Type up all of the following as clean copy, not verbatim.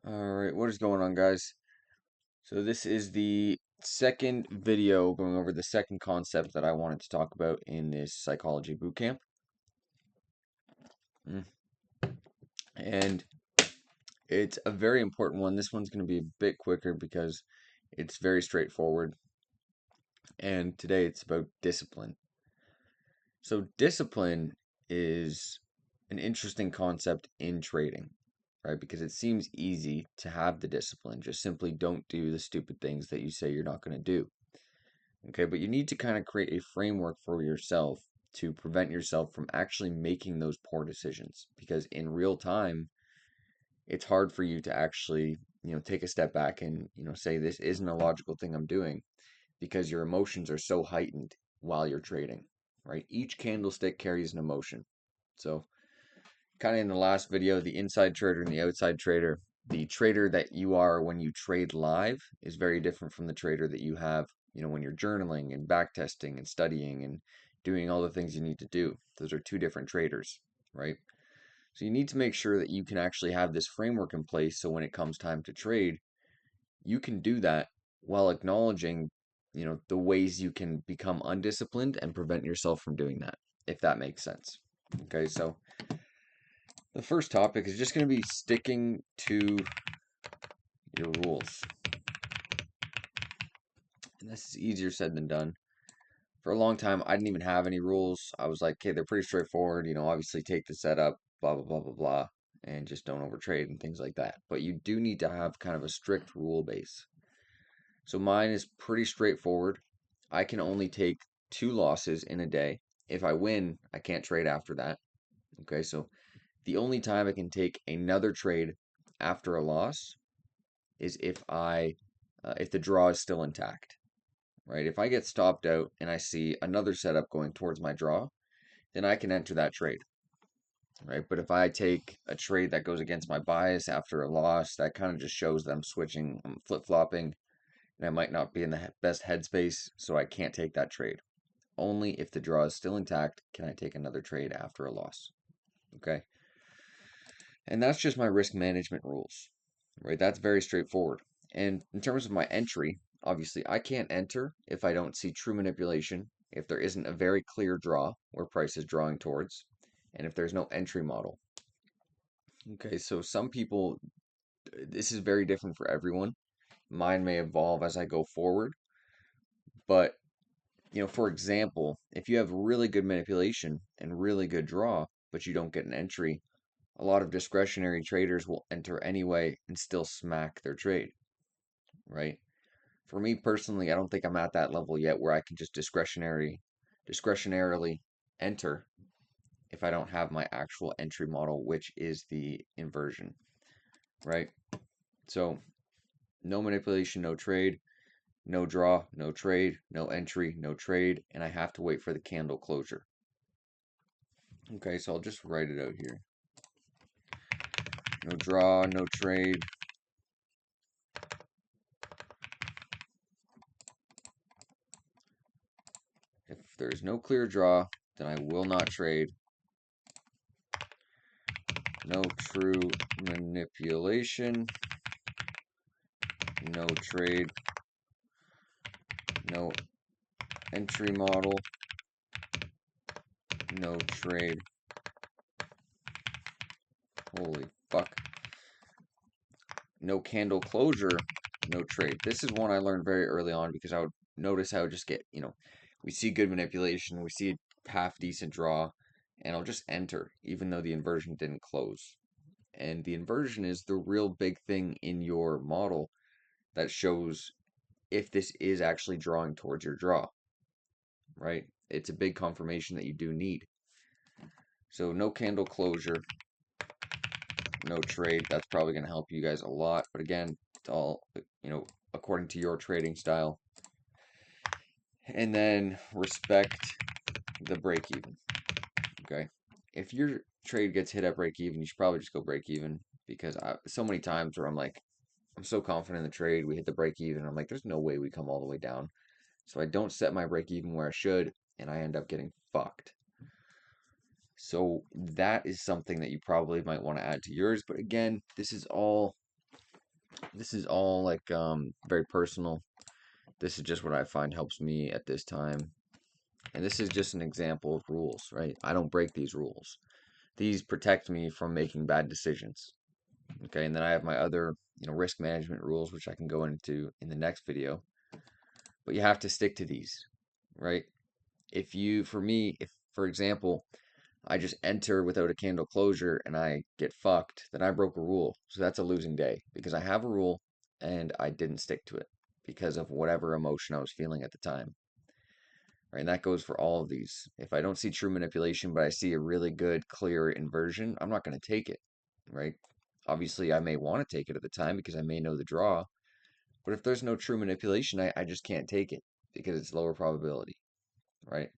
Alright, what is going on, guys? So this is the second video going over the second concept that I wanted to talk about in this psychology bootcamp. And it's a very important one. This one's going to be a bit quicker because it's very straightforward. And today it's about discipline. So discipline is an interesting concept in trading, right? Because it seems easy to have the discipline. Just simply don't do the stupid things that you say you're not going to do. Okay, but you need to kind of create a framework for yourself to prevent yourself from actually making those poor decisions. Because in real time, it's hard for you to actually, take a step back and, say this isn't a logical thing I'm doing because your emotions are so heightened while you're trading, right? Each candlestick carries an emotion. So, kind of in the last video, the inside trader and the outside trader, the trader that you are when you trade live is very different from the trader that you have, when you're journaling and backtesting and studying and doing all the things you need to do. Those are two different traders, right? So you need to make sure that you can actually have this framework in place so when it comes time to trade, you can do that while acknowledging, the ways you can become undisciplined and prevent yourself from doing that, if that makes sense. Okay, so the first topic is just going to be sticking to your rules. And this is easier said than done. For a long time, I didn't even have any rules. I was like, okay, they're pretty straightforward. Obviously take the setup, blah, blah, blah, blah, blah, and just don't overtrade and things like that. But you do need to have kind of a strict rule base. So mine is pretty straightforward. I can only take 2 losses in a day. If I win, I can't trade after that. Okay, so the only time I can take another trade after a loss is if the draw is still intact, right? If I get stopped out and I see another setup going towards my draw, then I can enter that trade, right? But if I take a trade that goes against my bias after a loss, that kind of just shows that I'm switching, I'm flip-flopping, and I might not be in the best headspace, so I can't take that trade. Only if the draw is still intact can I take another trade after a loss, okay? And that's just my risk management rules, right? That's very straightforward. And in terms of my entry, obviously I can't enter if I don't see true manipulation, if there isn't a very clear draw where price is drawing towards, and if there's no entry model. Okay, so some people, this is very different for everyone. Mine may evolve as I go forward, but for example, if you have really good manipulation and really good draw, but you don't get an entry, a lot of discretionary traders will enter anyway and still smack their trade, right? For me personally, I don't think I'm at that level yet where I can just discretionarily enter if I don't have my actual entry model, which is the inversion, right? So no manipulation, no trade, no draw, no trade, no entry, no trade, and I have to wait for the candle closure. Okay, so I'll just write it out here. No draw, no trade. If there's no clear draw, then I will not trade. No true manipulation. No trade. No entry model. No trade. Holy fuck. No candle closure. No trade. This is one I learned very early on because I would notice I would just get, we see good manipulation, we see a half decent draw, and I'll just enter even though the inversion didn't close. And the inversion is the real big thing in your model that shows if this is actually drawing towards your draw, right? It's a big confirmation that you do need. So no candle closure, no trade. That's probably going to help you guys a lot. But again, it's all, according to your trading style. And then respect the break even. Okay. If your trade gets hit at break even, you should probably just go break even because so many times where I'm like, I'm so confident in the trade, we hit the break even. I'm like, there's no way we come all the way down. So I don't set my break even where I should, and I end up getting fucked. So that is something that you probably might want to add to yours. But again, this is all This is all like very personal. This is just what I find helps me at this time. And this is just an example of rules, right? I don't break these rules. These protect me from making bad decisions. Okay, and then I have my other, risk management rules, which I can go into in the next video. But you have to stick to these, right? For me, if, for example, I just enter without a candle closure and I get fucked, then I broke a rule. So that's a losing day because I have a rule and I didn't stick to it because of whatever emotion I was feeling at the time. Right? And that goes for all of these. If I don't see true manipulation, but I see a really good, clear inversion, I'm not going to take it, right? Obviously, I may want to take it at the time because I may know the draw, but if there's no true manipulation, I just can't take it because it's lower probability, right?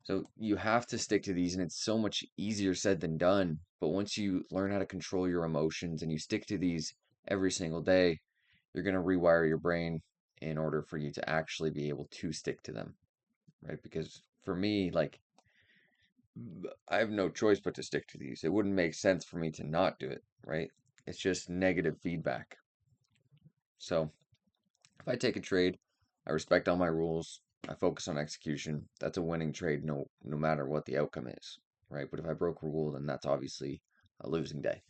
So you have to stick to these, and it's so much easier said than done. But once you learn how to control your emotions and you stick to these every single day, you're going to rewire your brain in order for you to actually be able to stick to them, right? Because for me, like, I have no choice but to stick to these. It wouldn't make sense for me to not do it, right? It's just negative feedback. So if I take a trade, I respect all my rules, I focus on execution. That's a winning trade no matter what the outcome is, right? But if I broke a rule, then that's obviously a losing day.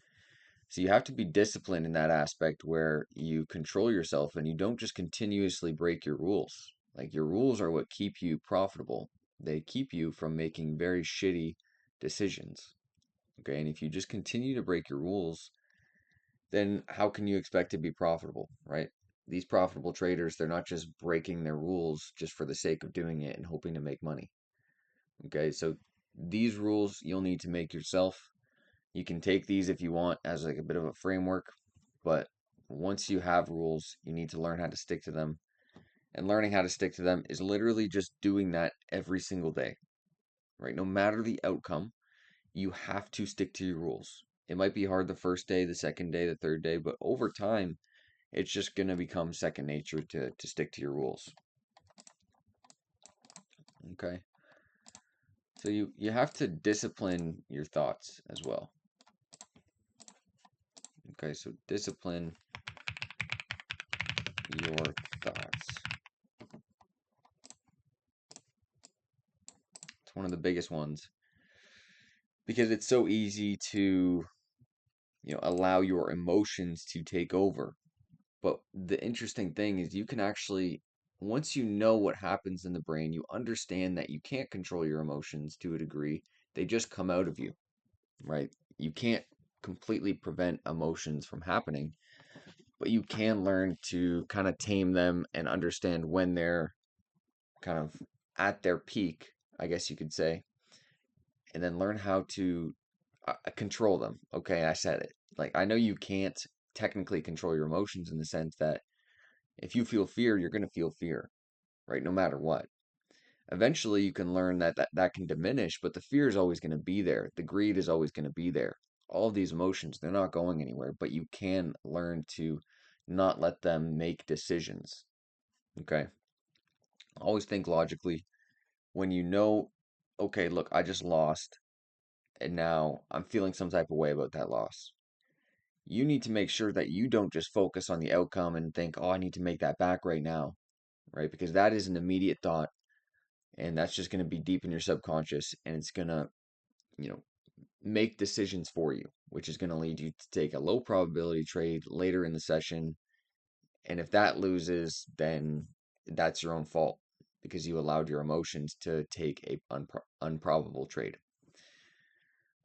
So you have to be disciplined in that aspect where you control yourself and you don't just continuously break your rules. Like your rules are what keep you profitable. They keep you from making very shitty decisions. Okay, and if you just continue to break your rules, then how can you expect to be profitable, right? These profitable traders, they're not just breaking their rules just for the sake of doing it and hoping to make money. Okay, so these rules you'll need to make yourself. You can take these if you want as like a bit of a framework, but once you have rules, you need to learn how to stick to them. And learning how to stick to them is literally just doing that every single day, right? No matter the outcome, you have to stick to your rules. It might be hard the first day, the second day, the third day, but over time, it's just going to become second nature to stick to your rules. Okay. So you have to discipline your thoughts as well. Okay, so discipline your thoughts. It's one of the biggest ones because it's so easy to, allow your emotions to take over. But the interesting thing is you can actually, once you know what happens in the brain, you understand that you can't control your emotions to a degree. They just come out of you, right? You can't completely prevent emotions from happening, but you can learn to kind of tame them and understand when they're kind of at their peak, I guess you could say, and then learn how to control them. Okay, I said it. Like, I know you can't technically control your emotions in the sense that if you feel fear, you're going to feel fear, right? No matter what. Eventually, you can learn that can diminish, but the fear is always going to be there. The greed is always going to be there. All of these emotions, they're not going anywhere, but you can learn to not let them make decisions. Okay. Always think logically. When you know, okay, look, I just lost, and now I'm feeling some type of way about that loss. You need to make sure that you don't just focus on the outcome and think, oh, I need to make that back right now, right? Because that is an immediate thought, and that's just going to be deep in your subconscious, and it's going to, you know, make decisions for you, which is going to lead you to take a low probability trade later in the session. And if that loses, then that's your own fault because you allowed your emotions to take a unprobable trade.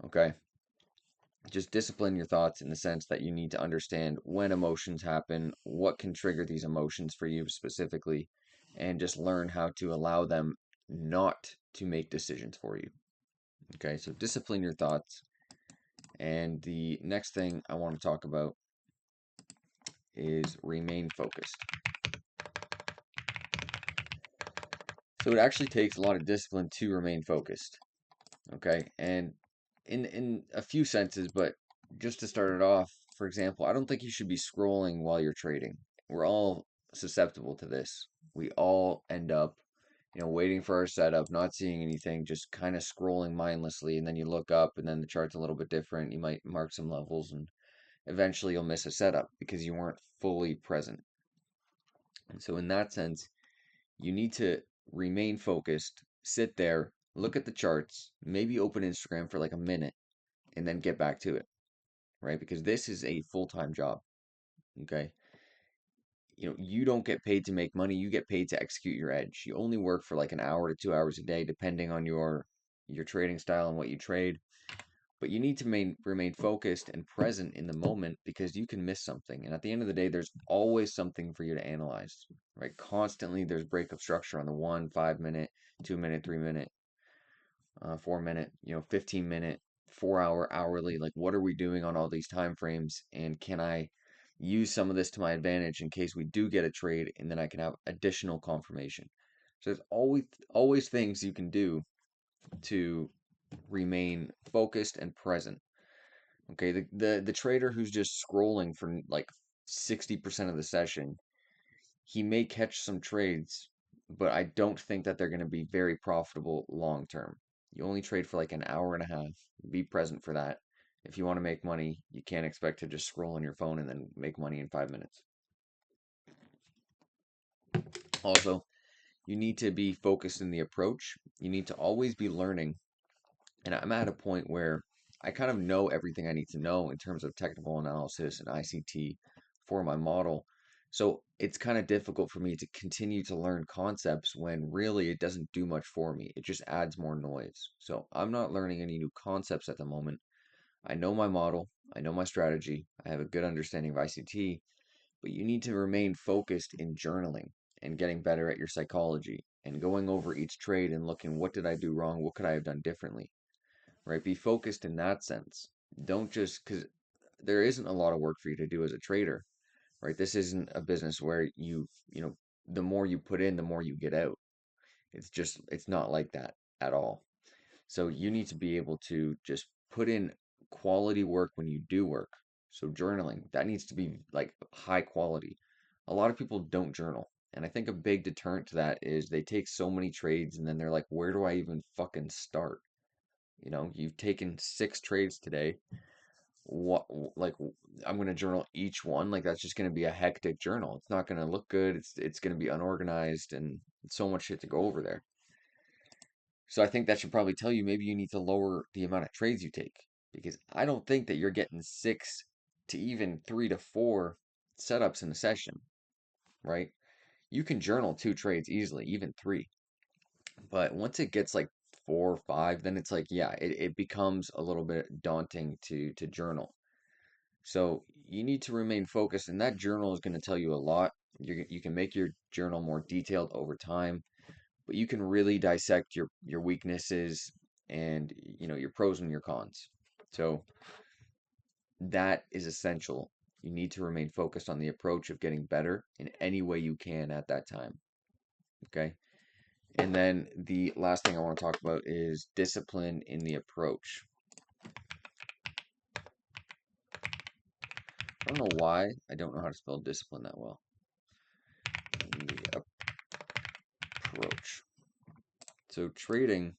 Okay. Just discipline your thoughts in the sense that you need to understand when emotions happen, what can trigger these emotions for you specifically, and just learn how to allow them not to make decisions for you. Okay, so discipline your thoughts. And the next thing I want to talk about is remain focused. So it actually takes a lot of discipline to remain focused. Okay, and in a few senses, but just to start it off, for example, I don't think you should be scrolling while you're trading. We're all susceptible to this. We all end up, waiting for our setup, not seeing anything, just kind of scrolling mindlessly, and then you look up, and then the chart's a little bit different. You might mark some levels, and eventually you'll miss a setup because you weren't fully present. And so, in that sense, you need to remain focused, sit there, look at the charts, maybe open Instagram for like a minute, and then get back to it, right? Because this is a full-time job, okay? You don't get paid to make money, you get paid to execute your edge. You only work for like an hour to 2 hours a day, depending on your trading style and what you trade. But you need to remain focused and present in the moment because you can miss something. And at the end of the day, there's always something for you to analyze, right? Constantly, there's breakup structure on the 1, 5 minute, 2 minute, 3 minute, 4 minute, 15 minute, 4 hour, hourly. Like, what are we doing on all these time frames? And can I use some of this to my advantage in case we do get a trade, and then I can have additional confirmation. So there's always things you can do to remain focused and present. Okay, the trader who's just scrolling for like 60% of the session, he may catch some trades, but I don't think that they're going to be very profitable long term. You only trade for like an hour and a half. Be present for that. If you want to make money, you can't expect to just scroll on your phone and then make money in 5 minutes. Also, you need to be focused in the approach. You need to always be learning. And I'm at a point where I kind of know everything I need to know in terms of technical analysis and ICT for my model. So it's kind of difficult for me to continue to learn concepts when really it doesn't do much for me. It just adds more noise. So I'm not learning any new concepts at the moment. I know my model, I know my strategy, I have a good understanding of ICT, but you need to remain focused in journaling and getting better at your psychology and going over each trade and looking, what did I do wrong? What could I have done differently? Right? Be focused in that sense. Don't just, because there isn't a lot of work for you to do as a trader, right? This isn't a business where the more you put in, the more you get out. It's not like that at all. So you need to be able to just put in quality work when you do work. So journaling, that needs to be like high quality. A lot of people don't journal. And I think a big deterrent to that is they take so many trades and then they're like, where do I even fucking start? You've taken 6 trades today. What, like, I'm going to journal each one. Like, that's just going to be a hectic journal. It's not going to look good. It's going to be unorganized and so much shit to go over there. So I think that should probably tell you maybe you need to lower the amount of trades you take because I don't think that you're getting 6 to even 3 to 4 setups in a session, right? You can journal 2 trades easily, even 3. But once it gets like 4 or 5, then it's like, yeah, it becomes a little bit daunting to journal. So you need to remain focused, and that journal is going to tell you a lot. You can make your journal more detailed over time, but you can really dissect your weaknesses and your pros and your cons. So that is essential. You need to remain focused on the approach of getting better in any way you can at that time. Okay. And then the last thing I want to talk about is discipline in the approach. I don't know why I don't know how to spell discipline that well. The approach. So trading,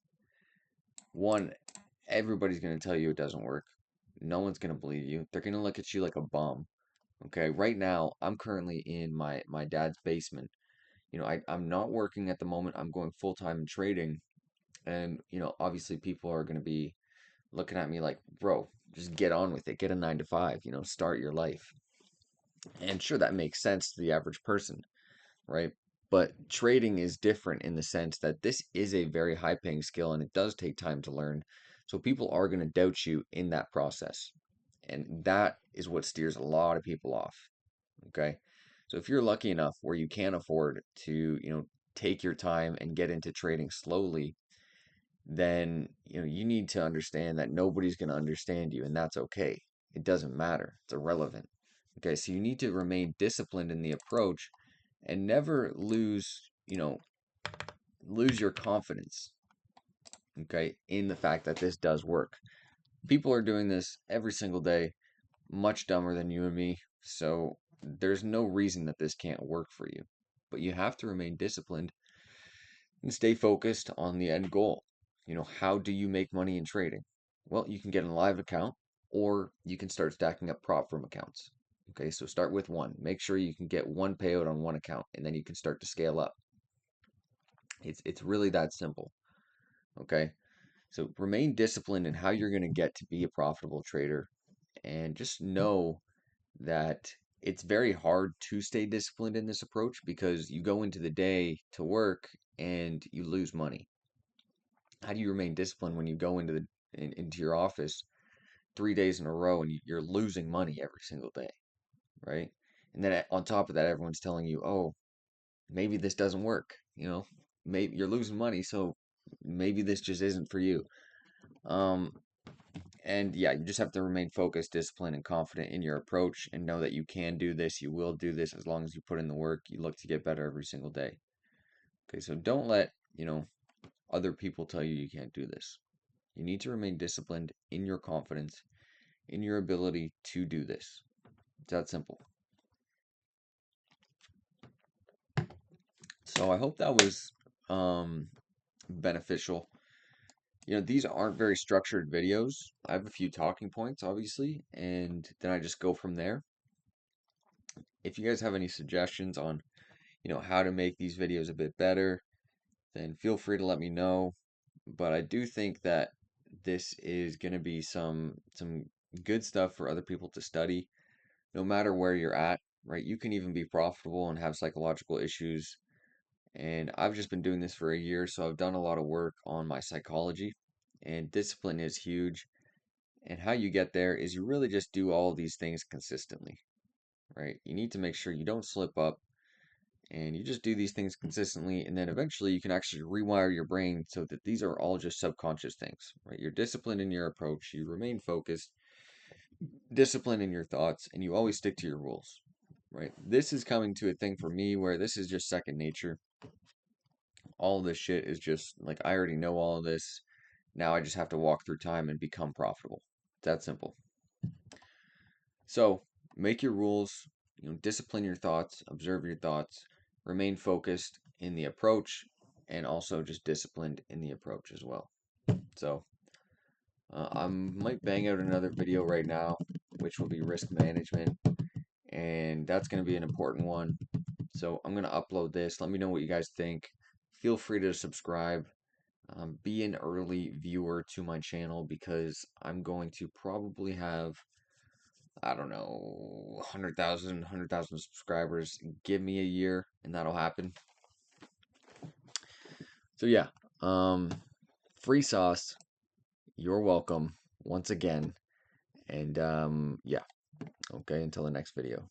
one, everybody's going to tell you it doesn't work. No one's going to believe you. They're going to look at you like a bum. Okay, right now I'm currently in my dad's basement. I'm not working at the moment. I'm going full time in trading, and obviously people are going to be looking at me like, bro, just get on with it. Get a 9 to 5. Start your life. And sure, that makes sense to the average person, right? But trading is different in the sense that this is a very high paying skill and it does take time to learn. So people are going to doubt you in that process. And that is what steers a lot of people off. Okay. So if you're lucky enough where you can afford to, take your time and get into trading slowly, then, you need to understand that nobody's going to understand you and that's okay. It doesn't matter. It's irrelevant. Okay. So you need to remain disciplined in the approach and never lose your confidence, okay, in the fact that this does work. People are doing this every single day, much dumber than you and me. So there's no reason that this can't work for you. But you have to remain disciplined and stay focused on the end goal. How do you make money in trading? Well, you can get a live account. or you can start stacking up prop firm accounts. Okay, so start with one. Make sure you can get one payout on one account, and then you can start to scale up. It's really that simple. Okay, so remain disciplined in how you're going to get to be a profitable trader, and just know that it's very hard to stay disciplined in this approach because you go into the day to work and you lose money. How do you remain disciplined when you go into your office 3 days in a row and you're losing money every single day, right? And then on top of that, everyone's telling you, oh, maybe this doesn't work. Maybe you're losing money, so maybe this just isn't for you. Um, and yeah, you just have to remain focused, disciplined, and confident in your approach and know that you can do this. You will do this as long as you put in the work. You look to get better every single day. Okay, so don't let, other people tell you you can't do this. You need to remain disciplined in your confidence, in your ability to do this. It's that simple. So I hope that was beneficial. These aren't very structured videos. I have a few talking points, obviously, and then I just go from there. If you guys have any suggestions on, how to make these videos a bit better, then feel free to let me know. But I do think that this is going to be some good stuff for other people to study, no matter where you're at, right? You can even be profitable and have psychological issues. And I've just been doing this for a year, so I've done a lot of work on my psychology, and discipline is huge. And how you get there is you really just do all of these things consistently, right? You need to make sure you don't slip up, and you just do these things consistently, and then eventually you can actually rewire your brain so that these are all just subconscious things, right? You're disciplined in your approach, you remain focused, disciplined in your thoughts, and you always stick to your rules, right? This is coming to a thing for me where this is just second nature. All this shit is just like I already know all of this. Now I just have to walk through time and become profitable. It's that simple. So make your rules, discipline your thoughts, observe your thoughts, remain focused in the approach, and also just disciplined in the approach as well. So I might bang out another video right now, which will be risk management, and that's going to be an important one. So I'm going to upload this. Let me know what you guys think. Feel free to subscribe. Be an early viewer to my channel because I'm going to probably have, I don't know, 100,000 subscribers. Give me a year and that'll happen. So yeah, free sauce. You're welcome once again. And yeah, okay, until the next video.